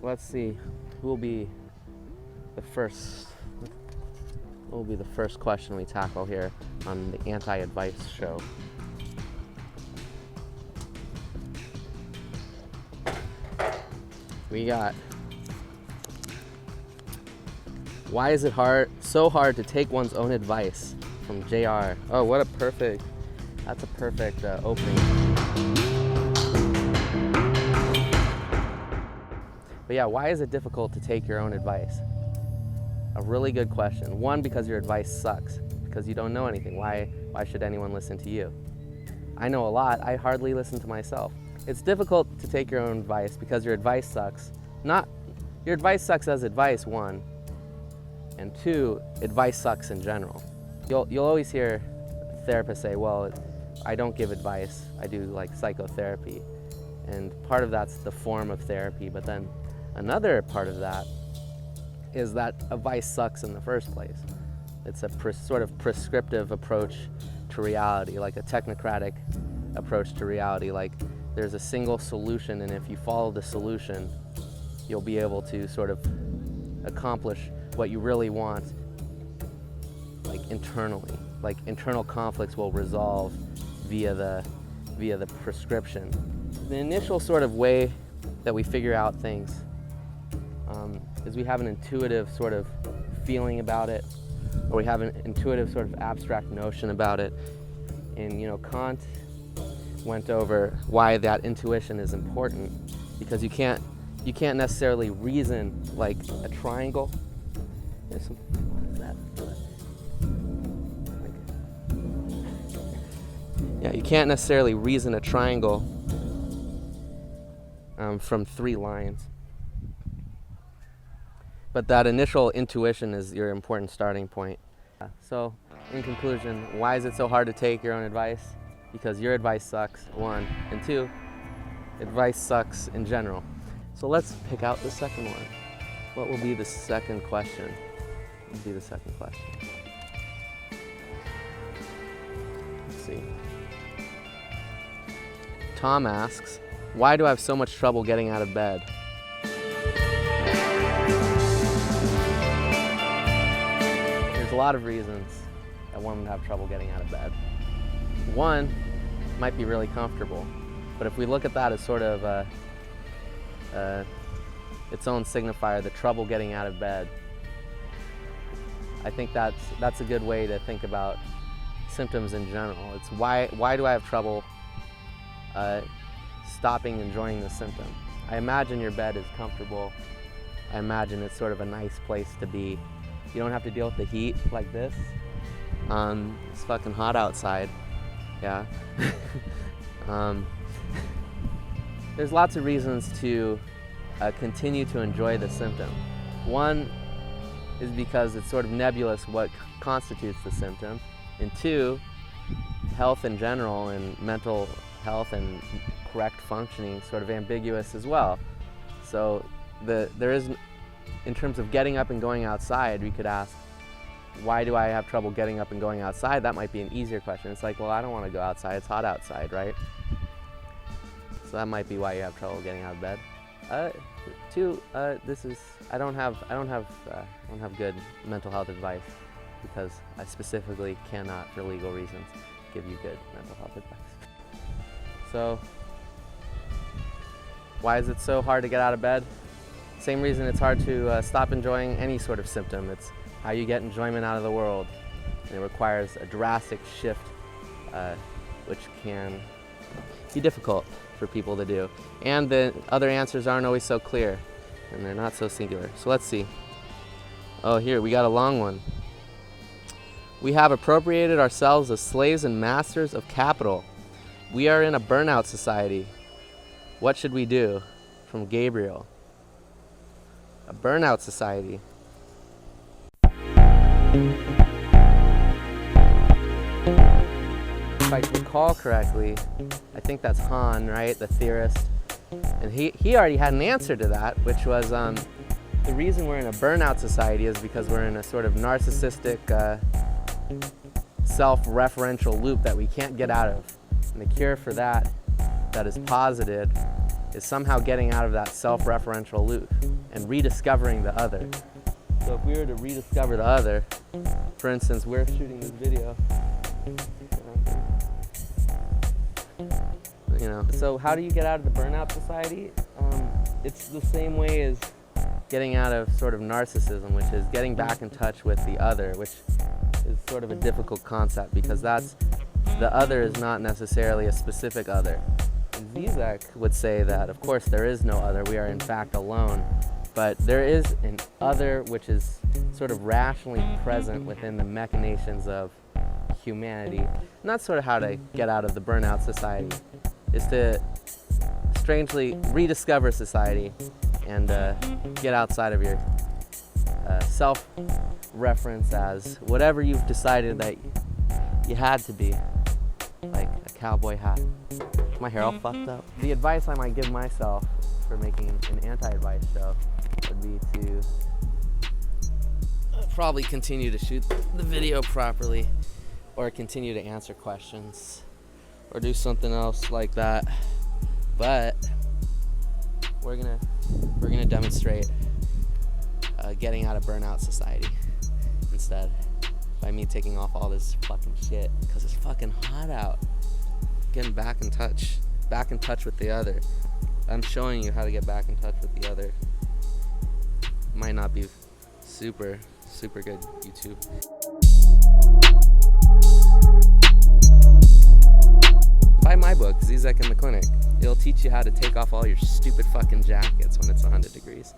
So let's see who will be the first. What will be the first question we tackle here on the anti-advice show? We got, why is it so hard to take one's own advice, from JR. Oh, that's a perfect opening. But yeah, why is it difficult to take your own advice? A really good question. One, because your advice sucks, because you don't know anything. Why should anyone listen to you? I know a lot, I hardly listen to myself. It's difficult to take your own advice because your advice sucks. Your advice sucks as advice, one, and two, advice sucks in general. You'll always hear therapists say, well, I don't give advice, I do like psychotherapy. And part of that's the form of therapy, but then another part of that is that advice sucks in the first place. It's a sort of prescriptive approach to reality, like a technocratic approach to reality. Like there's a single solution, and if you follow the solution, you'll be able to sort of accomplish what you really want, like internally. Like internal conflicts will resolve via the prescription. The initial sort of way that we figure out things is we have an intuitive sort of feeling about it, or we have an intuitive sort of abstract notion about it. And Kant went over why that intuition is important, because you can't necessarily reason like a triangle. What is that? Yeah, you can't necessarily reason a triangle from 3 lines. But that initial intuition is your important starting point. So, in conclusion, why is it so hard to take your own advice? Because your advice sucks, 1, and 2, advice sucks in general. So let's pick out the second one. What will be the second question? What will be the second question? Let's see. Tom asks, why do I have so much trouble getting out of bed? There's a lot of reasons that one would have trouble getting out of bed. One might be really comfortable, but if we look at that as sort of its own signifier, the trouble getting out of bed, I think that's a good way to think about symptoms in general. It's why do I have trouble stopping enjoying the symptom? I imagine your bed is comfortable. I imagine it's sort of a nice place to be. You don't have to deal with the heat like this. It's fucking hot outside. Yeah. There's lots of reasons to continue to enjoy the symptom. One is because it's sort of nebulous what constitutes the symptom. And 2, health in general and mental health and correct functioning is sort of ambiguous as well. So there is, in terms of getting up and going outside, we could ask, why do I have trouble getting up and going outside? That might be an easier question. It's like, well, I don't want to go outside. It's hot outside, right? So that might be why you have trouble getting out of bed. 2, I don't have good mental health advice, because I specifically cannot, for legal reasons, give you good mental health advice. So, why is it so hard to get out of bed? Same reason it's hard to stop enjoying any sort of symptom. It's how you get enjoyment out of the world. And it requires a drastic shift, which can be difficult for people to do. And the other answers aren't always so clear, and they're not so singular. So let's see. Oh, here, we got a long one. We have appropriated ourselves as slaves and masters of capital. We are in a burnout society. What should we do? From Gabriel. A burnout society. If I recall correctly, I think that's Hahn, right? The theorist. And he already had an answer to that, which was the reason we're in a burnout society is because we're in a sort of narcissistic, self-referential loop that we can't get out of. And the cure for that is posited, is somehow getting out of that self-referential loop and rediscovering the other. So if we were to rediscover the other, for instance, we're shooting this video, so how do you get out of the burnout society? It's the same way as getting out of sort of narcissism, which is getting back in touch with the other, which is sort of a difficult concept because the other is not necessarily a specific other. And Zizek would say that, of course, there is no other. We are in fact alone, but there is an other which is sort of rationally present within the machinations of humanity. And that's sort of how to get out of the burnout society, is to strangely rediscover society and get outside of your self-reference as whatever you've decided that you had to be, like a cowboy hat. My hair all fucked up. The advice I might give myself for making an anti-advice show would be to probably continue to shoot the video properly, or continue to answer questions, or do something else like that. But we're gonna demonstrate getting out of burnout society instead by me taking off all this fucking shit, because it's fucking hot out. Getting back in touch with the other. I'm showing you how to get back in touch with the other. Might not be super good YouTube. Buy my book, Zizek in the Clinic. It'll teach you how to take off all your stupid fucking jackets when it's 100 degrees.